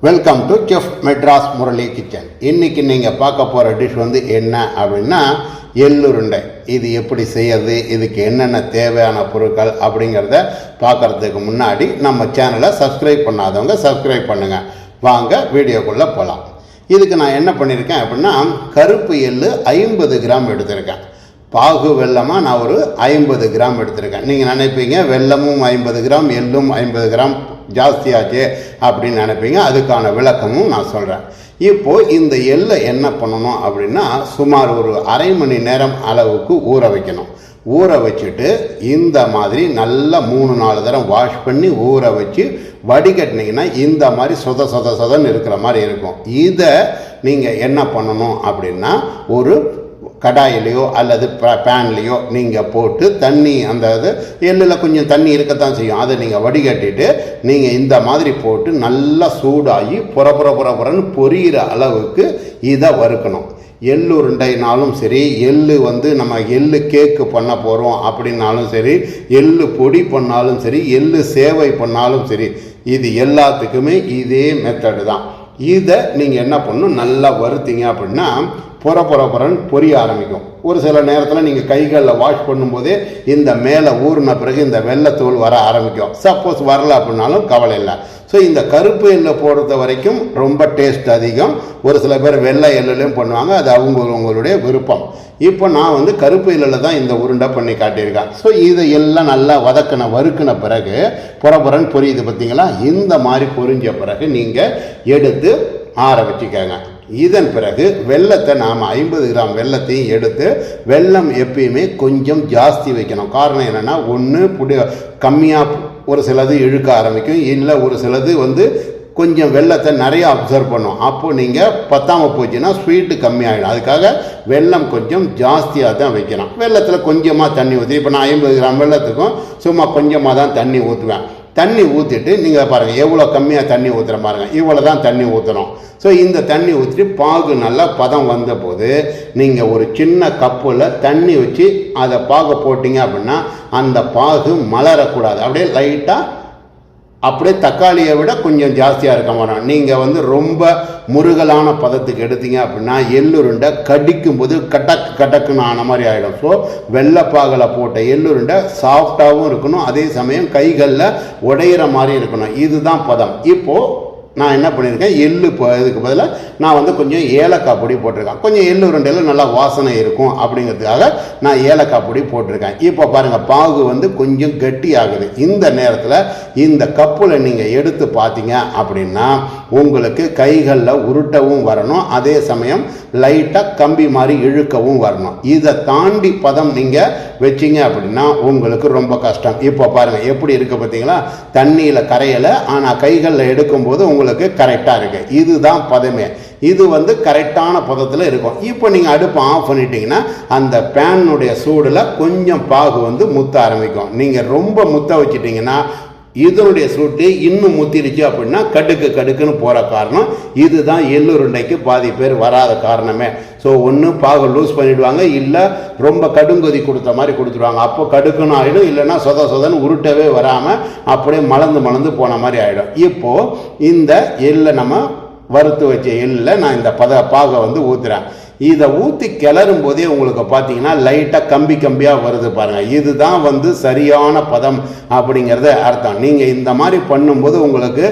Welcome to chef Madras Murali kitchen. இன்னைக்கு நீங்கள் பார்க்க போகிற டிஷ் வந்து என்ன அப்படின்னா எள்ளுருண்டை. இது எப்படி செய்யறது, இதுக்கு என்னென்ன தேவையான பொருட்கள் அப்படிங்கிறத பார்க்கறதுக்கு முன்னாடி நம்ம சேனலை சப்ஸ்கிரைப் பண்ணாதவங்க சப்ஸ்கிரைப் பண்ணுங்கள். வாங்க வீடியோக்குள்ளே போகலாம். இதுக்கு நான் என்ன பண்ணியிருக்கேன் அப்படின்னா கருப்பு எள்ளு 50 கிராம் எடுத்திருக்கேன். பாகு வெல்லமாக நான் ஒரு 50 கிராம் எடுத்திருக்கேன். நீங்கள் நினைப்பீங்க வெல்லமும் 50 கிராம் எள்ளும் 50 கிராம் ஜாஸ்தியாச்சு அப்படின்னு நினைப்பீங்க. அதுக்கான விளக்கமும் நான் சொல்கிறேன். இப்போது இந்த எள்ளை என்ன பண்ணணும் அப்படின்னா சுமார் ஒரு அரை மணி நேரம் அளவுக்கு ஊற வைக்கணும். ஊற வச்சுட்டு இந்த மாதிரி நல்லா 3-4 தடவை வாஷ் பண்ணி ஊற வச்சு வடிகட்டினீங்கன்னா இந்த மாதிரி சொதன்னு இருக்கிற மாதிரி இருக்கும். இதை நீங்கள் என்ன பண்ணணும் அப்படின்னா ஒரு கடாயிலையோ அல்லது பேன்லேயோ நீங்கள் போட்டு தண்ணி அந்த எள்ளில் கொஞ்சம் தண்ணி இருக்கத்தான் செய்யும். அதை நீங்கள் வடிகட்டிட்டு நீங்கள் இந்த மாதிரி போட்டு நல்லா சூடாகி புறப்புறன்னு பொரியிற அளவுக்கு இதை வறுக்கணும். எள்ளு உருண்டைனாலும் சரி, எள்ளு நம்ம எள்ளு கேக்கு பண்ண போகிறோம் அப்படின்னாலும் சரி, எள்ளு பொடி பண்ணாலும் சரி, எள்ளு சேவை பண்ணாலும் சரி, இது எல்லாத்துக்குமே இதே மெத்தடு தான். இதை நீங்கள் என்ன பண்ணணும், நல்லா வறுத்தீங்க அப்படின்னா புறப்புறன்னு பொரிய ஆரம்பிக்கும். ஒரு சில நேரத்தில் நீங்கள் கைகளில் வாஷ் பண்ணும்போதே இந்த மேலே ஊறின பிறகு இந்த வெள்ளைத்தூள் வர ஆரம்பிக்கும். சப்போஸ் வரல அப்படின்னாலும் கவலை இல்லை. ஸோ இந்த கருப்பு எள்ளை பொறுத்த வரைக்கும் ரொம்ப டேஸ்ட் அதிகம். ஒரு சில பேர் வெள்ளை எள்ளுலையும் பண்ணுவாங்க, அது அவங்களுடைய விருப்பம். இப்போ நான் கருப்பு எள்ளில் தான் இந்த உருண்டை பண்ணி காட்டியிருக்கேன். ஸோ இதை எல்லாம் நல்லா வறுக்கின பிறகு புறப்புறன்னு பொரியுது பார்த்தீங்களா? இந்த மாதிரி பொரிஞ்ச பிறகு நீங்கள் எடுத்து ஆற வச்சுக்கோங்க. இதன் பிறகு வெல்லத்தை நாம் 50 கிராம் வெல்லத்தையும் எடுத்து, வெல்லம் எப்பயுமே கொஞ்சம் ஜாஸ்தி வைக்கணும். காரணம் என்னென்னா ஒன்று கம்மியாக ஒரு சிலது இழுக்க ஆரம்பிக்கும், இல்லை ஒரு சிலது கொஞ்சம் வெல்லத்தை நிறையா அப்சர்வ் பண்ணும். அப்போது நீங்கள் பத்தாமல் போச்சுன்னா ஸ்வீட்டு கம்மியாகிடும். அதுக்காக வெல்லம் கொஞ்சம் ஜாஸ்தியாக தான் வைக்கணும். வெல்லத்தில் கொஞ்சமாக தண்ணி ஊற்றி, இப்போ நான் 50 கிராம் வெல்லத்துக்கும் சும்மா கொஞ்சமாக தான் தண்ணி ஊற்றுவேன். தண்ணி ஊற்றிட்டு நீங்கள் பாருங்கள் எவ்வளோ கம்மியாக தண்ணி ஊற்றுற பாருங்கள், இவ்வளோ தான் தண்ணி ஊற்றணும். ஸோ இந்த தண்ணி ஊற்றிட்டு பாகு நல்லா பதம் வந்தபோது நீங்கள் ஒரு சின்ன கப்பில் தண்ணி வச்சு அதை பாகு போட்டிங்க அப்படின்னா அந்த பாகு மலரக்கூடாது. அப்படியே லைட்டாக அப்படியே தக்காளியை விட கொஞ்சம் ஜாஸ்தியாக இருக்க மாட்டோம். நீங்கள் ரொம்ப முருகலான பதத்துக்கு எடுத்தீங்க அப்படின்னா எள்ளுருண்டை கடிக்கும் போது கட்டக்குன்னு ஆன மாதிரி ஆகிடும். ஸோ வெள்ளைப்பாகில் போட்ட எள்ளுருண்டை சாஃப்டாகவும் இருக்கணும், அதே சமயம் கைகளில் உடையிற மாதிரி இருக்கணும். இதுதான் பதம். இப்போது நான் என்ன பண்ணியிருக்கேன், எள்ளு இதுக்கு பதிலாக நான் கொஞ்சம் ஏலக்காய் பொடி போட்டிருக்கேன். கொஞ்சம் எள்ளு உருண்டையில் நல்லா வாசனை இருக்கும் அப்படிங்கிறதுக்காக நான் ஏலக்காய் பொடி போட்டிருக்கேன். இப்போ பாருங்கள் பாகு கொஞ்சம் கட்டி ஆகுது. இந்த நேரத்தில் இந்த கப்பில் நீங்கள் எடுத்து பார்த்தீங்க அப்படின்னா உங்களுக்கு கைகளில் உருட்டவும் வரணும், அதே சமயம் லைட்டாக கம்பி மாதிரி இழுக்கவும் வரணும். இதை தாண்டி பதம் நீங்கள் வச்சிங்க அப்படின்னா உங்களுக்கு ரொம்ப கஷ்டம். இப்போ பாருங்கள் எப்படி இருக்குது பார்த்தீங்களா? தண்ணியில் கரையலை, ஆனால் கைகளில் எடுக்கும்போது உங்களுக்கு கரெக்டாக இருக்கு. இதுதான் பதமே. இது கரெக்டான பதத்தில் இருக்கும். இப்போ நீங்கள் அடுப்பை ஆஃப் பண்ணிட்டீங்கன்னா அந்த பேனுடைய சூடில் கொஞ்சம் பாகு முத்த ஆரம்பிக்கும். நீங்கள் ரொம்ப முத்த வச்சிட்டிங்கன்னா இதனுடைய சூட்டு இன்னும் முத்திருச்சு அப்படின்னா கடுக்குன்னு போகிற காரணம் இதுதான். எள்ளுருண்டைக்கு பாதி பேர் வராத காரணமே. ஸோ ஒன்று பாகு லூஸ் பண்ணிவிடுவாங்க, இல்லை ரொம்ப கடுங்கொதி கொடுத்த மாதிரி கொடுத்துருவாங்க. அப்போ கடுக்குன்னு ஆகிடும், இல்லைன்னா சொதன்னு உருட்டவே வராமல் அப்படியே மலர்ந்து போன மாதிரி ஆகிடும். இப்போது இந்த எள்ளை நம்ம வறுத்து வச்ச எள்ளில் நான் இந்த பாகை ஊற்றுறேன். இதை ஊற்றி கிளறும் போதே உங்களுக்கு பார்த்தீங்கன்னா லைட்டாக கம்பியாக வருது பாருங்கள். இதுதான் சரியான பதம் அப்படிங்கிறது அர்த்தம். நீங்கள் இந்த மாதிரி பண்ணும்போது உங்களுக்கு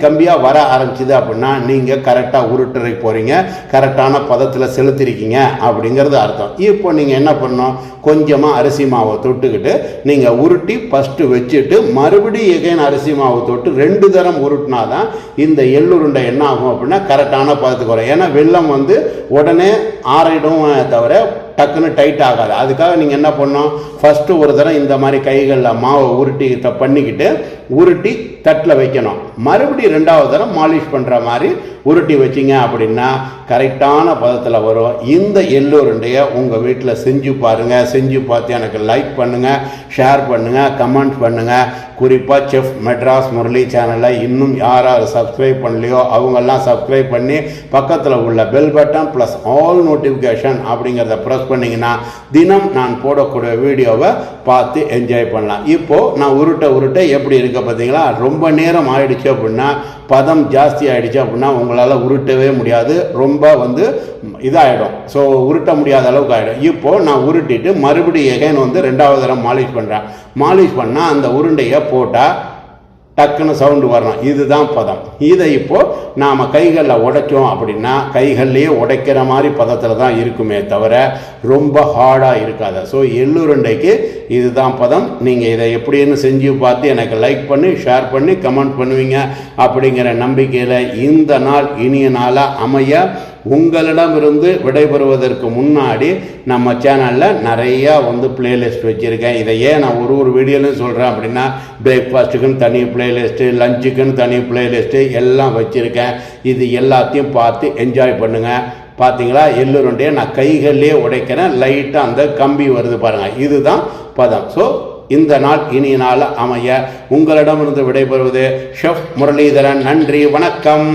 கம்பியாக வர ஆரம்பிச்சுது அப்படின்னா நீங்கள் கரெக்டாக உருட்டுறதுக்கு போகிறீங்க, கரெக்டான பதத்தில் செலுத்திருக்கீங்க அப்படிங்கிறது அர்த்தம். இப்போ நீங்கள் என்ன பண்ணணும், கொஞ்சமாக அரிசி மாவை தொட்டுக்கிட்டு நீங்கள் உருட்டி ஃபஸ்ட்டு வச்சுட்டு மறுபடியும் எகைன் அரிசி மாவை தொட்டு 2 தரம் உருட்டினா தான் இந்த எள்ளுருண்டை என்ன ஆகும் அப்படின்னா கரெக்டான பதத்துக்கு வரும். ஏன்னா வெல்லம் உடனே ஆறிடும் தவிர டக்குன்னு டைட் ஆகாது. அதுக்காக நீங்கள் என்ன பண்ணணும், ஃபஸ்ட்டு ஒரு தடவை இந்த மாதிரி கைகளில் மாவை பண்ணிக்கிட்டு உருட்டி தட்டில் வைக்கணும். மறுபடியும் 2வது தடவை மாலிஷ் பண்ணுற மாதிரி உருட்டி வச்சிங்க அப்படின்னா கரெக்டான பதத்தில் வரும். இந்த எள்ளுருண்டையை உங்கள் வீட்டில் செஞ்சு பாருங்கள். செஞ்சு பார்த்து எனக்கு லைக் பண்ணுங்கள், ஷேர் பண்ணுங்கள், கமெண்ட் பண்ணுங்கள். குறிப்பாக செஃப் மெட்ராஸ் முரளி சேனலை இன்னும் யார் சப்ஸ்கிரைப் பண்ணலையோ அவங்கெல்லாம் சப்ஸ்கிரைப் பண்ணி பக்கத்தில் உள்ள bell button plus all notification அப்படிங்கிறத ப்ரெஸ் பண்ணிங்கன்னா தினம் நான் போடக்கூடிய வீடியோவை பார்த்து என்ஜாய் பண்ணலாம். இப்போது நான் உருட்ட எப்படி இருக்க பார்த்தீங்களா? ரொம்ப நேரம் ஆயிடுச்சு அப்படின்னா, பதம் ஜாஸ்தி ஆகிடுச்சு அப்படின்னா உங்களால் உருட்டவே முடியாது, ரொம்ப இதாகிடும். ஸோ உருட்ட முடியாத அளவுக்கு ஆகிடும். இப்போது நான் உருட்டிட்டு மறுபடியும் எகைன் ரெண்டாவது தரம் மாலிஷ் பண்ணுறேன். மாலிஷ் பண்ணால் அந்த உருண்டையை போட்டால் டக்குன்னு சவுண்டு வரணும். இதுதான் பதம். இதை இப்போது நாம் கைகளில் உடைச்சோம் அப்படின்னா கைகள்லேயே உடைக்கிற மாதிரி பதத்தில் தான் இருக்குமே தவிர ரொம்ப ஹார்டாக இருக்காது. ஸோ எள்ளுருண்டைக்கு இதுதான் பதம். நீங்கள் இதை எப்படின்னு செஞ்சு பார்த்து எனக்கு லைக் பண்ணி ஷேர் பண்ணி கமெண்ட் பண்ணுவீங்க அப்படிங்கிற நம்பிக்கையில் இந்த நாள் இனிய நாளாக அமைய உங்களிடமிருந்து விடைபெறுவதற்கு முன்னாடி நம்ம சேனலில் நிறையா பிளேலிஸ்ட் வச்சுருக்கேன். இதை ஏன் நான் ஒரு வீடியோலையும் சொல்கிறேன் அப்படின்னா, பிரேக்ஃபாஸ்ட்டுக்குன்னு தனி பிளேலிஸ்ட்டு, லஞ்சுக்குன்னு தனி பிளேலிஸ்ட்டு எல்லாம் வச்சுருக்கேன். இது எல்லாத்தையும் பார்த்து என்ஜாய் பண்ணுங்கள். பார்த்தீங்களா, எள்ளுருண்டையை நான் கைகளிலே உடைக்கிறேன். லைட்டாக அந்த கம்பி வருது பாருங்கள், இதுதான் பதம். ஸோ இந்த நாள் இனிய நாள் அமைய உங்களிடமிருந்து விடைபெறுவது ஷெஃப் முரளிதரன். நன்றி, வணக்கம்.